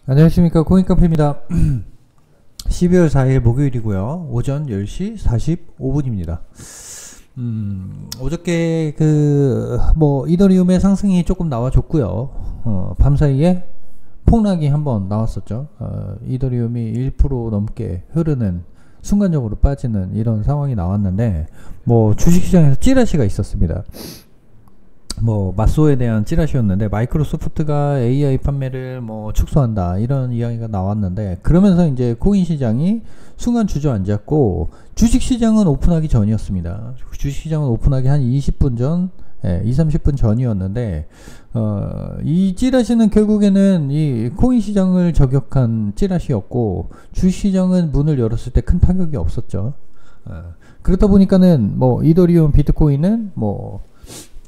안녕하십니까, 코인카페입니다. 12월 4일 목요일이고요. 오전 10시 45분입니다. 어저께 이더리움의 상승이 조금 나와줬고요. 밤사이에 폭락이 한번 나왔었죠. 이더리움이 1% 넘게 흐르는, 순간적으로 빠지는 이런 상황이 나왔는데, 주식시장에서 찌라시가 있었습니다. 마소에 대한 찌라시였는데, 마이크로소프트가 AI 판매를 축소한다, 이런 이야기가 나왔는데, 그러면서 이제 코인 시장이 순간 주저앉았고, 주식시장은 오픈하기 전이었습니다. 주식시장은 오픈하기 한 20분 전, 20-30분 전이었는데, 이 찌라시는 결국에는 이 코인 시장을 저격한 찌라시였고, 주식시장은 문을 열었을 때 큰 타격이 없었죠. 그렇다 보니까는 이더리움, 비트코인은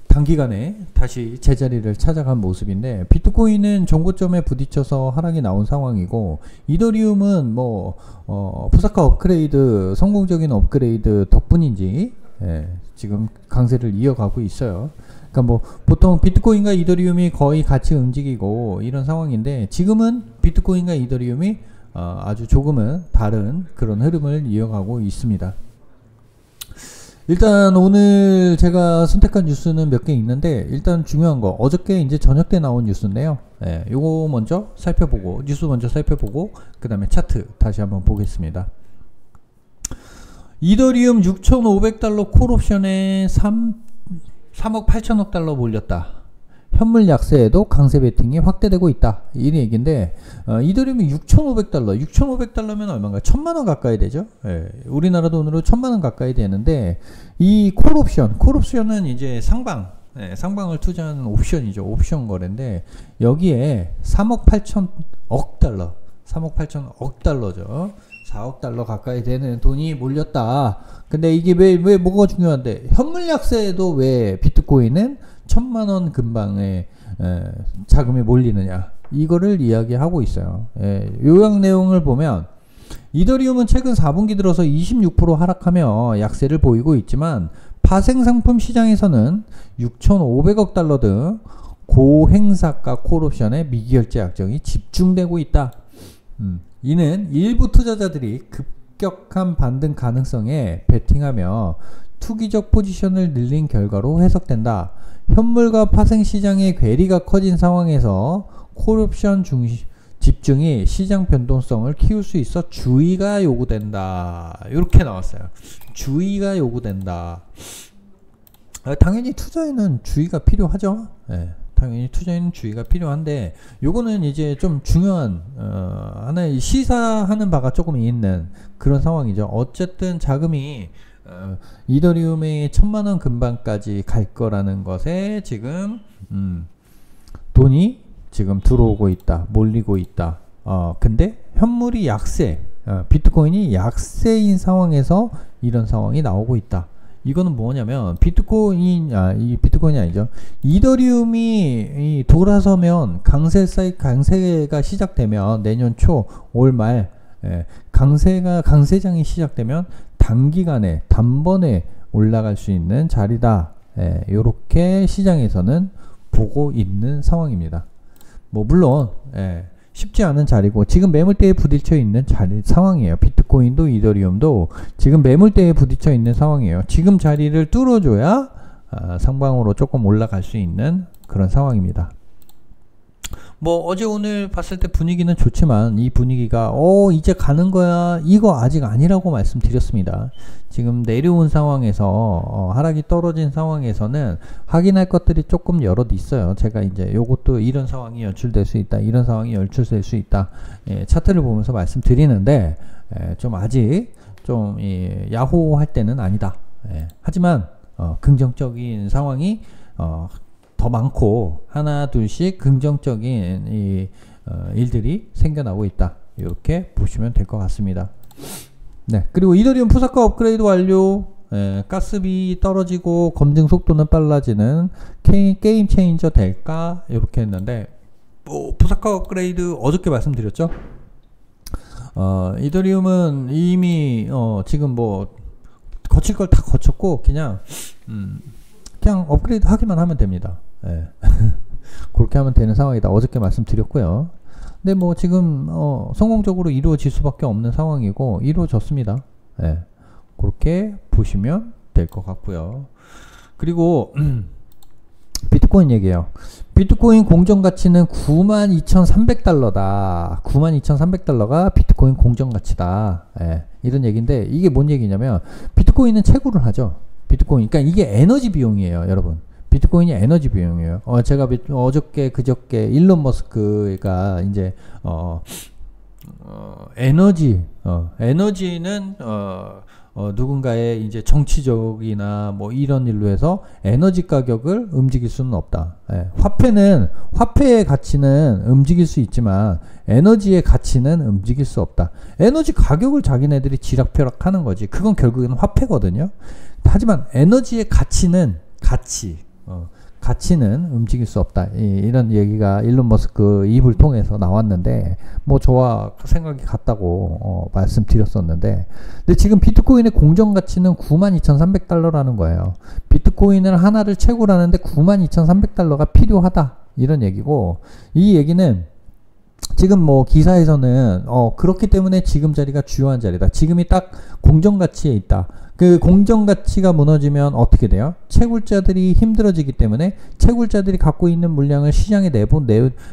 단기간에 다시 제자리를 찾아간 모습인데, 비트코인은 정고점에 부딪혀서 하락이 나온 상황이고, 이더리움은 푸사카 업그레이드, 성공적인 업그레이드 덕분인지 지금 강세를 이어가고 있어요. 그러니까 보통 비트코인과 이더리움이 거의 같이 움직이고 이런 상황인데, 지금은 비트코인과 이더리움이 아주 조금은 다른 그런 흐름을 이어가고 있습니다. 일단 오늘 제가 선택한 뉴스는 몇 개 있는데, 일단 중요한 거, 어저께 이제 저녁 때 나온 뉴스인데요. 요거 먼저 살펴보고, 뉴스 먼저 살펴보고, 그 다음에 차트 다시 한번 보겠습니다. 이더리움 6,500달러 콜옵션에 3억 8천억 달러 몰렸다. 현물 약세에도 강세 베팅이 확대되고 있다, 이 얘기인데, 이더리움이 6,500달러, 6,500달러면 얼마인가? 1,000만원 가까이 되죠. 우리나라 돈으로 1,000만원 가까이 되는데, 이 콜옵션은 이제 상방을 투자하는 옵션이죠. 옵션 거래인데, 여기에 3억 8천억 달러, 3억 8천억 달러죠. 4억 달러 가까이 되는 돈이 몰렸다. 근데 이게 왜 뭐가 중요한데, 현물 약세에도 왜 비트코인은 1,000만원 근방의 자금이 몰리느냐, 이거를 이야기하고 있어요. 요약 내용을 보면, 이더리움은 최근 4분기 들어서 26% 하락하며 약세를 보이고 있지만, 파생상품 시장에서는 6,500억 달러 등 고행사가 콜옵션의 미결제 약정이 집중되고 있다. 이는 일부 투자자들이 급격한 반등 가능성에 베팅하며 투기적 포지션을 늘린 결과로 해석된다. 현물과 파생 시장의 괴리가 커진 상황에서 콜옵션 집중이 시장 변동성을 키울 수 있어 주의가 요구된다. 이렇게 나왔어요. 주의가 요구된다. 당연히 투자에는 주의가 필요하죠. 당연히 투자에는 주의가 필요한데, 요거는 이제 좀 중요한 하나의 시사하는 바가 조금 있는 그런 상황이죠. 어쨌든 자금이 이더리움의 1,000만원 근방까지 갈 거라는 것에 지금 돈이 지금 들어오고 있다, 몰리고 있다. 근데 현물이 약세, 비트코인이 약세인 상황에서 이런 상황이 나오고 있다. 이거는 뭐냐면, 비트코인이 아니죠. 이더리움이 돌아서면, 강세가 시작되면, 내년 초, 올 말, 강세장이 시작되면 단기간에, 단번에 올라갈 수 있는 자리다. 요렇게 시장에서는 보고 있는 상황입니다. 물론, 쉽지 않은 자리고, 지금 매물대에 부딪혀 있는 상황이에요. 비트코인도 이더리움도 지금 매물대에 부딪혀 있는 상황이에요. 지금 자리를 뚫어줘야 상방으로 조금 올라갈 수 있는 그런 상황입니다. 어제 오늘 봤을 때 분위기는 좋지만, 이 분위기가 이제 가는 거야, 이거 아직 아니라고 말씀드렸습니다. 지금 내려온 상황에서 하락이 떨어진 상황에서는 확인할 것들이 조금 여럿 있어요. 제가 이제 요것도 이런 상황이 연출될 수 있다, 이런 상황이 연출될 수 있다, 차트를 보면서 말씀드리는데, 좀 아직 좀 야호할 때는 아니다. 하지만 긍정적인 상황이 더 많고, 하나 둘씩 긍정적인 일들이 생겨나고 있다, 이렇게 보시면 될 것 같습니다. 그리고 이더리움 푸사카 업그레이드 완료, 가스비 떨어지고 검증 속도는 빨라지는 게임 체인저 될까, 이렇게 했는데, 푸사카 업그레이드 어저께 말씀드렸죠. 이더리움은 이미 지금 거칠 걸 다 거쳤고, 그냥 업그레이드 하기만 하면 됩니다. 그렇게 하면 되는 상황이다. 어저께 말씀드렸고요. 근데 뭐 지금 성공적으로 이루어질 수밖에 없는 상황이고 이루어졌습니다. 예. 그렇게 보시면 될 것 같고요. 그리고 비트코인 얘기해요. 비트코인 공정가치는 92,300달러다. 92,300달러가 비트코인 공정가치다. 예, 이런 얘기인데 이게 뭔 얘기냐면 비트코인은 채굴을 하죠. 비트코인. 그러니까 이게 에너지 비용이에요, 여러분. 비트코인이 에너지 비용이에요. 제가 어저께 그저께 일론 머스크가 이제 에너지는 누군가의 이제 정치적이나 뭐 이런 일로 해서 에너지 가격을 움직일 수는 없다. 예. 화폐의 가치는 움직일 수 있지만 에너지의 가치는 움직일 수 없다. 에너지 가격을 자기네들이 지락펴락 하는 거지. 그건 결국에는 화폐거든요. 하지만 에너지의 가치는 가치는 움직일 수 없다. 이런 얘기가 일론 머스크 입을 통해서 나왔는데 뭐 저와 생각이 같다고 말씀드렸었는데, 근데 지금 비트코인의 공정가치는 92,300달러라는 거예요. 비트코인을 하나를 채굴하는데 92,300달러가 필요하다, 이런 얘기고, 이 얘기는 지금 뭐 기사에서는 그렇기 때문에 지금 자리가 주요한 자리다. 지금이 딱 공정가치에 있다. 그 공정가치가 무너지면 어떻게 돼요? 채굴자들이 힘들어지기 때문에 채굴자들이 갖고 있는 물량을 시장에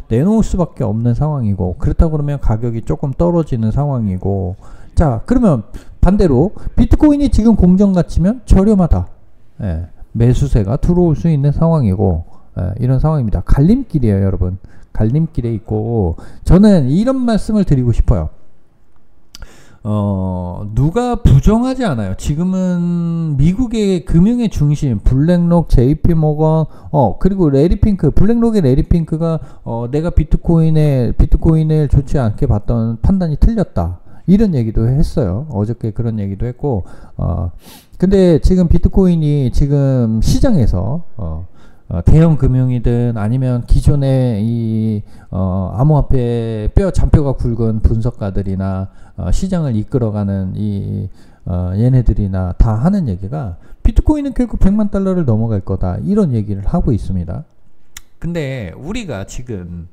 내놓을 수밖에 없는 상황이고, 그렇다고 그러면 가격이 조금 떨어지는 상황이고, 자, 그러면 반대로 비트코인이 지금 공정가치면 저렴하다. 예, 매수세가 들어올 수 있는 상황이고, 이런 상황입니다. 갈림길이에요, 여러분. 갈림길에 있고, 저는 이런 말씀을 드리고 싶어요. 누가 부정하지 않아요. 지금은 미국의 금융의 중심, 블랙록, JP모건, 그리고 레리핑크, 블랙록의 레리핑크가, 내가 비트코인을 좋지 않게 봤던 판단이 틀렸다, 이런 얘기도 했어요. 어저께 그런 얘기도 했고, 근데 지금 비트코인이 지금 시장에서, 대형 금융이든 아니면 기존의 이 암호화폐 잔뼈가 굵은 분석가들이나 시장을 이끌어가는 이 얘네들이나 다 하는 얘기가 비트코인은 결국 100만 달러를 넘어갈 거다, 이런 얘기를 하고 있습니다. 근데 우리가 지금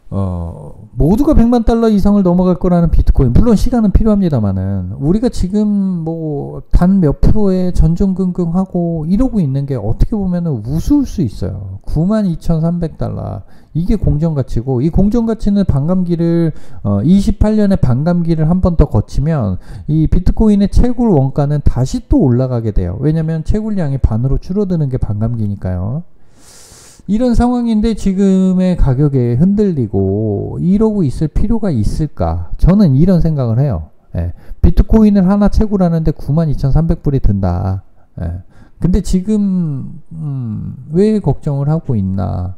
모두가 100만 달러 이상을 넘어갈 거라는 비트코인, 물론 시간은 필요합니다만은 우리가 지금 뭐 단 몇 프로에 전전긍긍하고 이러고 있는 게 어떻게 보면은 우스울 수 있어요. 92,300달러, 이게 공정가치고, 이 공정가치는 반감기를 28년에 반감기를 한 번 더 거치면 이 비트코인의 채굴 원가는 다시 또 올라가게 돼요. 왜냐면 채굴량이 반으로 줄어드는 게 반감기니까요. 이런 상황인데 지금의 가격에 흔들리고 이러고 있을 필요가 있을까? 저는 이런 생각을 해요. 예. 비트코인을 하나 채굴하는데 92,300불이 든다. 예. 근데 지금 왜 걱정을 하고 있나?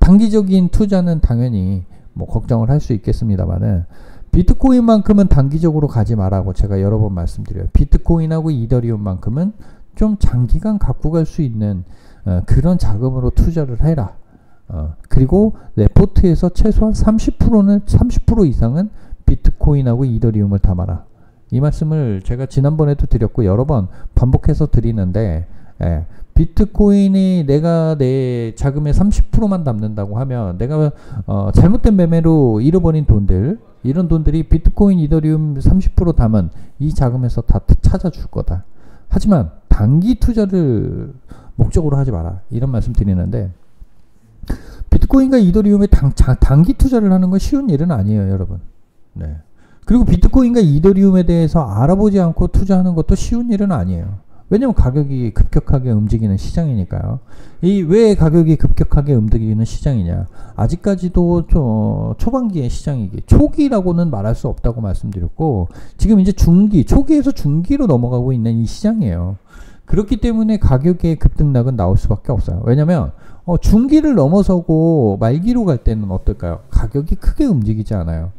단기적인 투자는 당연히 뭐 걱정을 할 수 있겠습니다만은 비트코인만큼은 단기적으로 가지 말라고 제가 여러 번 말씀드려요. 비트코인하고 이더리움만큼은 좀 장기간 갖고 갈 수 있는 그런 자금으로 투자를 해라. 그리고 내 포트에서 최소한 30% 이상은 비트코인하고 이더리움을 담아라. 이 말씀을 제가 지난번에도 드렸고 여러 번 반복해서 드리는데, 비트코인이 내가 내 자금의 30%만 담는다고 하면 내가 잘못된 매매로 잃어버린 돈들, 이런 돈들이 비트코인, 이더리움 30% 담은 이 자금에서 다 찾아줄 거다. 하지만 단기 투자를 목적으로 하지 마라, 이런 말씀 드리는데, 비트코인과 이더리움에 단기 투자를 하는 건 쉬운 일은 아니에요, 여러분. 네. 그리고 비트코인과 이더리움에 대해서 알아보지 않고 투자하는 것도 쉬운 일은 아니에요. 왜냐면 가격이 급격하게 움직이는 시장이니까요. 왜 가격이 급격하게 움직이는 시장이냐? 아직까지도 초반기의 시장이기, 초기라고는 말할 수 없다고 말씀드렸고, 지금 이제 중기, 초기에서 중기로 넘어가고 있는 이 시장이에요. 그렇기 때문에 가격의 급등락은 나올 수밖에 없어요. 왜냐면 중기를 넘어서고 말기로 갈 때는 어떨까요? 가격이 크게 움직이지 않아요.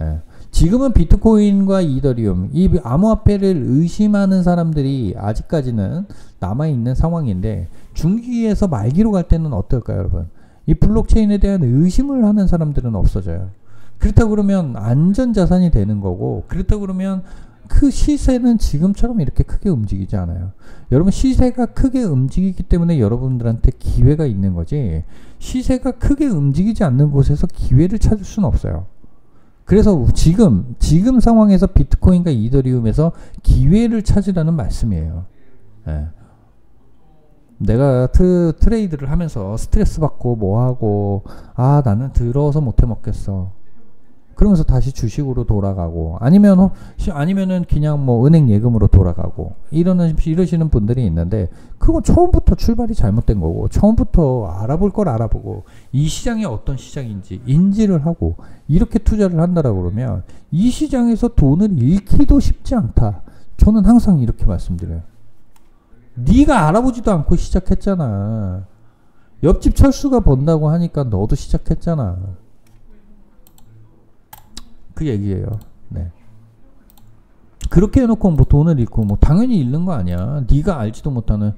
예. 지금은 비트코인과 이더리움, 이 암호화폐를 의심하는 사람들이 아직까지는 남아있는 상황인데, 중기에서 말기로 갈 때는 어떨까요, 여러분? 이 블록체인에 대한 의심을 하는 사람들은 없어져요. 그렇다고 그러면 안전자산이 되는 거고, 그렇다고 그러면 그 시세는 지금처럼 이렇게 크게 움직이지 않아요. 여러분 시세가 크게 움직이기 때문에 여러분들한테 기회가 있는 거지, 시세가 크게 움직이지 않는 곳에서 기회를 찾을 수는 없어요. 그래서 지금 상황에서 비트코인과 이더리움에서 기회를 찾으라는 말씀이에요. 예. 내가 트레이드를 하면서 스트레스 받고 뭐하고, 아 나는 더러워서 못해 먹겠어, 그러면서 다시 주식으로 돌아가고, 아니면은 그냥 뭐 은행 예금으로 돌아가고 이러시는 분들이 있는데, 그건 처음부터 출발이 잘못된 거고, 처음부터 알아볼 걸 알아보고 이 시장이 어떤 시장인지 인지를 하고 이렇게 투자를 한다라고 그러면 이 시장에서 돈을 잃기도 쉽지 않다. 저는 항상 이렇게 말씀드려요. 네가 알아보지도 않고 시작했잖아. 옆집 철수가 번다고 하니까 너도 시작했잖아. 그 얘기예요. 네. 그렇게 해놓고 뭐 돈을 잃고 뭐 당연히 잃는 거 아니야. 네가 알지도 못하는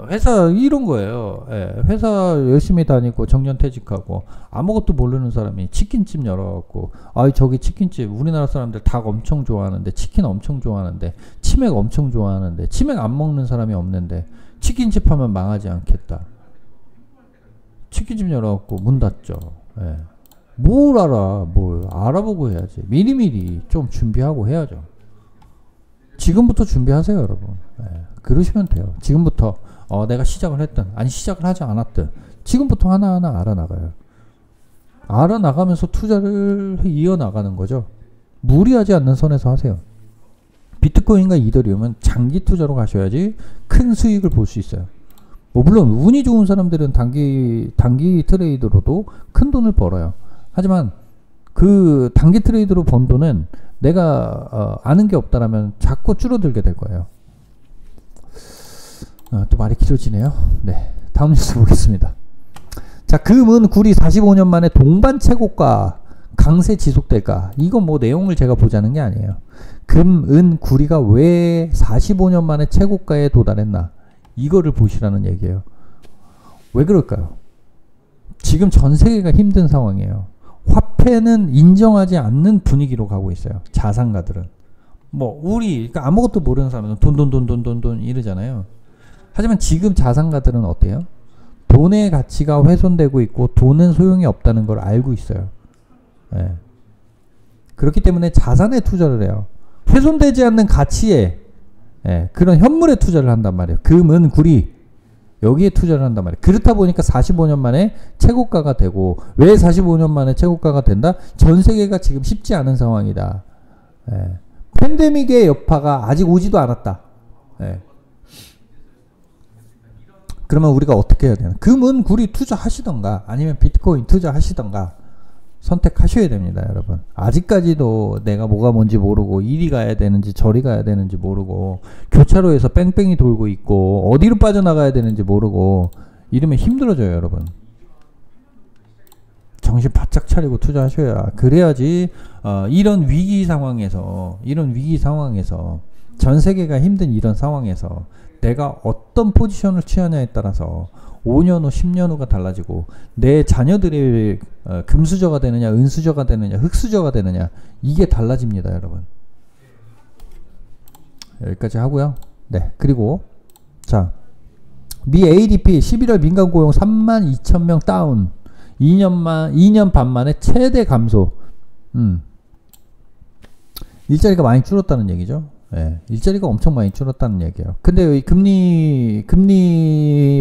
회사 이런 거예요. 예, 회사 열심히 다니고 정년퇴직하고 아무것도 모르는 사람이 치킨집 열어갖고, 아 저기 치킨집 우리나라 사람들 닭 엄청 좋아하는데, 치킨 엄청 좋아하는데, 치맥 엄청 좋아하는데, 치맥 안 먹는 사람이 없는데 치킨집 하면 망하지 않겠다. 치킨집 열어갖고 문 닫죠. 예. 뭘 알아보고 해야지. 미리미리 좀 준비하고 해야죠. 지금부터 준비하세요, 여러분. 네, 그러시면 돼요. 지금부터 내가 시작을 했든 아니 시작을 하지 않았든 지금부터 하나하나 알아나가요. 알아나가면서 투자를 이어나가는 거죠. 무리하지 않는 선에서 하세요. 비트코인과 이더리움은 장기 투자로 가셔야지 큰 수익을 볼 수 있어요. 뭐 물론 운이 좋은 사람들은 단기 트레이드로도 큰 돈을 벌어요. 하지만 그 단기 트레이드로 번 돈은 내가 아는 게 없다라면 자꾸 줄어들게 될 거예요. 또 말이 길어지네요. 네, 다음 뉴스 보겠습니다. 자, 금은 구리 45년 만에 동반 최고가 강세 지속될까? 이거 뭐 내용을 제가 보자는 게 아니에요. 금, 은, 구리가 왜 45년 만에 최고가에 도달했나? 이거를 보시라는 얘기예요. 왜 그럴까요? 지금 전 세계가 힘든 상황이에요. 화폐는 인정하지 않는 분위기로 가고 있어요. 자산가들은. 뭐 그러니까 아무것도 모르는 사람은 돈 이러잖아요. 하지만 지금 자산가들은 어때요? 돈의 가치가 훼손되고 있고 돈은 소용이 없다는 걸 알고 있어요. 예. 그렇기 때문에 자산에 투자를 해요. 훼손되지 않는 가치에, 예, 그런 현물에 투자를 한단 말이에요. 금은 구리 여기에 투자를 한단 말이에요. 그렇다 보니까 45년 만에 최고가가 되고, 왜 45년 만에 최고가가 된다? 전 세계가 지금 쉽지 않은 상황이다. 예. 팬데믹의 여파가 아직 오지도 않았다. 예. 그러면 우리가 어떻게 해야 되나? 금은 구리 투자하시던가 아니면 비트코인 투자하시던가 선택하셔야 됩니다, 여러분. 아직까지도 내가 뭐가 뭔지 모르고 이리 가야 되는지 저리 가야 되는지 모르고 교차로에서 뺑뺑이 돌고 있고 어디로 빠져나가야 되는지 모르고 이러면 힘들어져요, 여러분. 정신 바짝 차리고 투자하셔야, 그래야지 이런 위기 상황에서 전 세계가 힘든 이런 상황에서 내가 어떤 포지션을 취하냐에 따라서 5년 후, 10년 후가 달라지고, 내 자녀들이 금수저가 되느냐, 은수저가 되느냐, 흑수저가 되느냐, 이게 달라집니다, 여러분. 여기까지 하고요. 네, 그리고 자, 미 ADP 11월 민간 고용 32,000명 다운. 2년 반 만에 최대 감소. 일자리가 많이 줄었다는 얘기죠. 예, 일자리가 엄청 많이 줄었다는 얘기예요. 근데 이 금리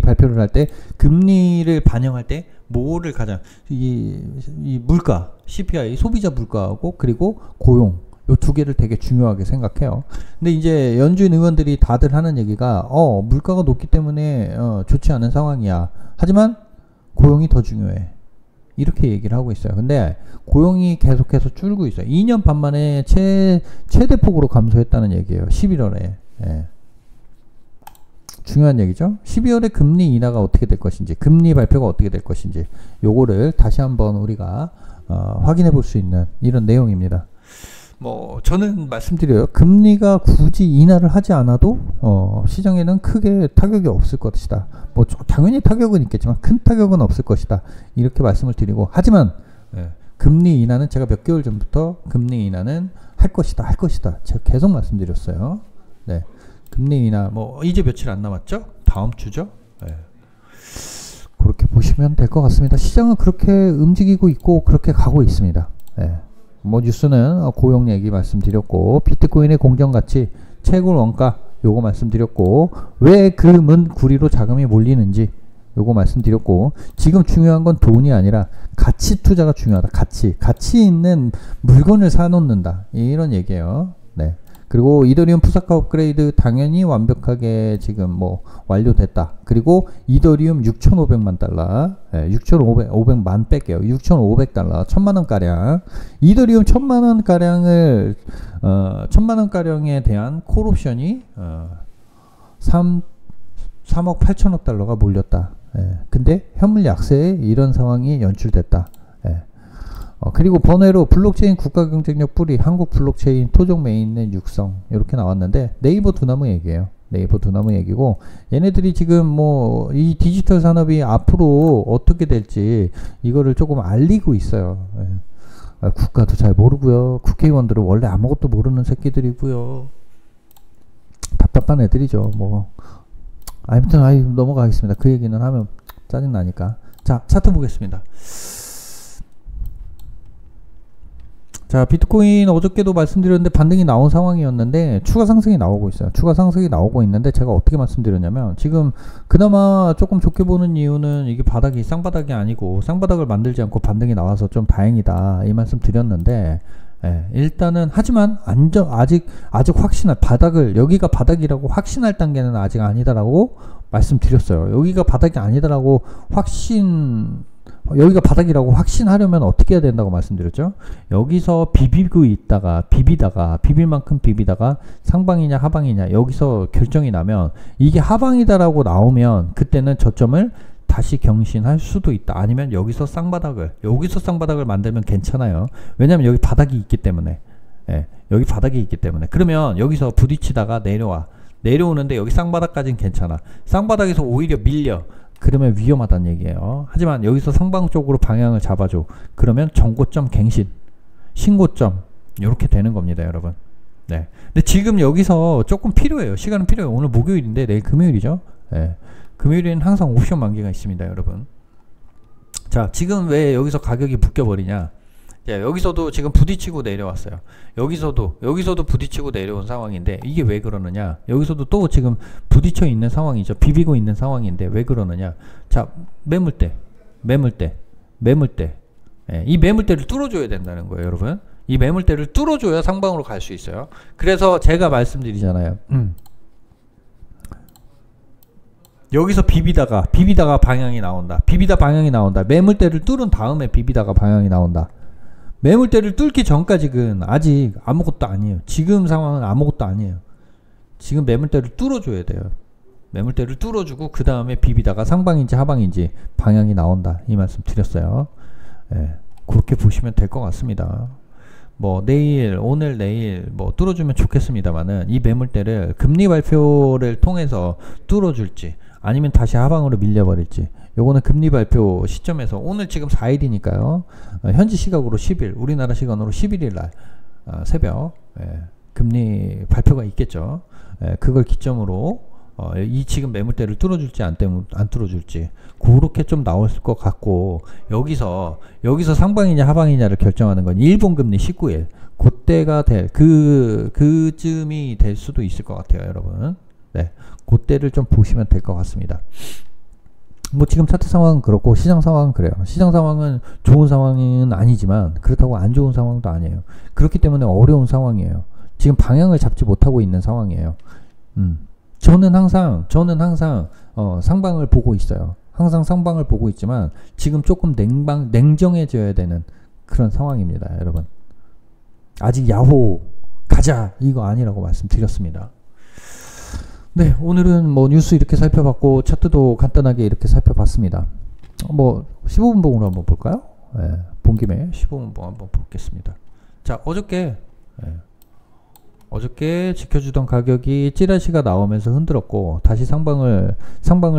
발표를 할 때, 금리를 반영할 때 뭐를 가장 이 물가, CPI, 소비자 물가하고 그리고 고용, 요 두 개를 되게 중요하게 생각해요. 근데 이제 연준 의원들이 다들 하는 얘기가 물가가 높기 때문에 좋지 않은 상황이야. 하지만 고용이 더 중요해. 이렇게 얘기를 하고 있어요. 근데 고용이 계속해서 줄고 있어요. 2년 반 만에 최대폭으로 감소했다는 얘기예요. 11월에. 예. 중요한 얘기죠. 12월에 금리 인하가 어떻게 될 것인지, 금리 발표가 어떻게 될 것인지, 요거를 다시 한번 우리가 확인해 볼 수 있는 이런 내용입니다. 뭐 저는 말씀드려요. 금리가 굳이 인하를 하지 않아도 시장에는 크게 타격이 없을 것이다. 뭐 당연히 타격은 있겠지만 큰 타격은 없을 것이다. 이렇게 말씀을 드리고, 하지만 금리 인하는 제가 몇 개월 전부터 금리 인하는 할 것이다, 할 것이다. 제가 계속 말씀드렸어요. 네. 금리 인하, 뭐, 이제 며칠 안 남았죠? 다음 주죠? 네. 그렇게 보시면 될 것 같습니다. 시장은 그렇게 움직이고 있고, 그렇게 가고 있습니다. 네. 뭐, 뉴스는 고용 얘기 말씀드렸고, 비트코인의 공정가치, 채굴 원가, 요거 말씀드렸고, 왜 금은 구리로 자금이 몰리는지, 요거 말씀드렸고, 지금 중요한 건 돈이 아니라 가치 투자가 중요하다. 가치 있는 물건을 사놓는다. 이런 얘기예요. 네. 그리고 이더리움 푸사카 업그레이드 당연히 완벽하게 지금 뭐 완료됐다. 그리고 이더리움 6,500만 달러, 6,500만 뺄게요. 6,500달러, 1,000만원 가량. 이더리움 1,000만원 가량을 1,000만원 가량에 대한 콜옵션이 3억 8천억 달러가 몰렸다. 근데 현물 약세에 이런 상황이 연출됐다. 그리고 번외로 블록체인 국가 경쟁력 뿌리, 한국 블록체인 토종 메인넷 육성 이렇게 나왔는데 네이버 두나무 얘기예요. 네이버 두나무 얘기고, 얘네들이 지금 뭐 이 디지털 산업이 앞으로 어떻게 될지 이거를 조금 알리고 있어요. 국가도 잘 모르고요. 국회의원들은 원래 아무것도 모르는 새끼들이고요. 답답한 애들이죠. 뭐 아무튼 넘어가겠습니다. 그 얘기는 하면 짜증 나니까. 자, 차트 보겠습니다. 자, 비트코인 어저께도 말씀드렸는데 반등이 나온 상황이었는데 추가 상승이 나오고 있어요. 추가 상승이 나오고 있는데 제가 어떻게 말씀드렸냐면, 지금 그나마 조금 좋게 보는 이유는 이게 바닥이 쌍바닥이 아니고 쌍바닥을 만들지 않고 반등이 나와서 좀 다행이다, 이 말씀 드렸는데, 일단은 하지만 아직 확신할 바닥을, 여기가 바닥이라고 확신할 단계는 아직 아니다라고 말씀드렸어요. 여기가 바닥이 아니다라고 여기가 바닥이라고 확신하려면 어떻게 해야 된다고 말씀드렸죠? 여기서 비비다가 비빌 만큼 비비다가 상방이냐 하방이냐 여기서 결정이 나면, 이게 하방이다라고 나오면 그때는 저점을 다시 경신할 수도 있다. 아니면 여기서 쌍바닥을 만들면 괜찮아요. 왜냐면 여기 바닥이 있기 때문에. 여기 바닥이 있기 때문에. 그러면 여기서 부딪히다가 내려오는데 여기 쌍바닥까지는 괜찮아. 쌍바닥에서 오히려 밀려. 그러면 위험하다는 얘기예요. 하지만 여기서 상방 쪽으로 방향을 잡아줘. 그러면 정고점 갱신, 신고점, 이렇게 되는 겁니다, 여러분. 네. 근데 지금 여기서 조금 필요해요. 시간은 필요해요. 오늘 목요일인데 내일 금요일이죠. 금요일에는 항상 옵션 만기가 있습니다, 여러분. 자, 지금 왜 여기서 가격이 묶여버리냐? 여기서도 지금 부딪히고 내려왔어요. 여기서도 부딪히고 내려온 상황인데, 이게 왜 그러느냐? 여기서도 또 지금 부딪혀 있는 상황이죠. 비비고 있는 상황인데 왜 그러느냐? 자, 매물대. 이 매물대를 뚫어줘야 된다는 거예요, 여러분. 이 매물대를 뚫어줘야 상방으로 갈 수 있어요. 그래서 제가 말씀드리잖아요. 여기서 비비다가 방향이 나온다. 매물대를 뚫은 다음에 비비다가 방향이 나온다. 매물대를 뚫기 전까지는 아직 아무것도 아니에요. 지금 상황은 아무것도 아니에요. 지금 매물대를 뚫어줘야 돼요. 매물대를 뚫어주고 그 다음에 비비다가 상방인지 하방인지 방향이 나온다, 이 말씀 드렸어요. 그렇게 보시면 될 것 같습니다. 뭐 오늘 내일 뭐 뚫어주면 좋겠습니다만은, 이 매물대를 금리 발표를 통해서 뚫어줄지 아니면 다시 하방으로 밀려버릴지, 요거는 금리 발표 시점에서, 오늘 지금 4일이니까요. 현지 시각으로 10일, 우리나라 시간으로 11일 날 새벽 금리 발표가 있겠죠. 그걸 기점으로 이 지금 매물대를 뚫어줄지 안 뚫어줄지 그렇게 좀 나올 것 같고, 여기서 상방이냐 하방이냐를 결정하는 건 일본 금리 19일 그때가 그쯤이 될 수도 있을 것 같아요, 여러분. 그때를 좀 보시면 될 것 같습니다. 뭐 지금 차트 상황은 그렇고 시장 상황은 그래요. 시장 상황은 좋은 상황은 아니지만 그렇다고 안 좋은 상황도 아니에요. 그렇기 때문에 어려운 상황이에요. 지금 방향을 잡지 못하고 있는 상황이에요. 저는 항상 상방을 보고 있어요. 항상 상방을 보고 있지만 지금 조금 냉정해져야 되는 그런 상황입니다, 여러분. 아직 야호 가자 이거 아니라고 말씀드렸습니다. 네, 오늘은 뭐 뉴스 이렇게 살펴봤고 차트도 간단하게 이렇게 살펴봤습니다. 뭐 15분 봉으로 한번 볼까요? 본 김에 15분 봉 한번 보겠습니다. 자, 어저께 지켜주던 가격이 찌라시가 나오면서 흔들었고 다시 상방을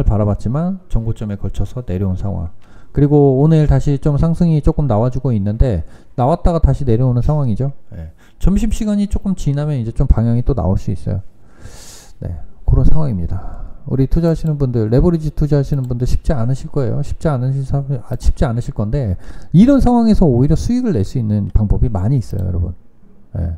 바라봤지만 정고점에 걸쳐서 내려온 상황. 그리고 오늘 다시 좀 상승이 조금 나와주고 있는데 나왔다가 다시 내려오는 상황이죠. 예. 점심시간이 조금 지나면 이제 좀 방향이 또 나올 수 있어요. 네, 그런 상황입니다. 우리 투자하시는 분들, 레버리지 투자하시는 분들 쉽지 않으실 거예요. 쉽지 않으실 건데 이런 상황에서 오히려 수익을 낼 수 있는 방법이 많이 있어요, 여러분. 예.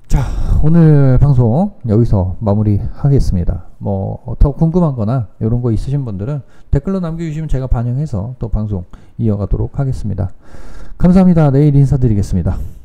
자, 오늘 방송 여기서 마무리하겠습니다. 뭐 더 궁금한 거나 이런 거 있으신 분들은 댓글로 남겨주시면 제가 반영해서 또 방송 이어가도록 하겠습니다. 감사합니다. 내일 인사드리겠습니다.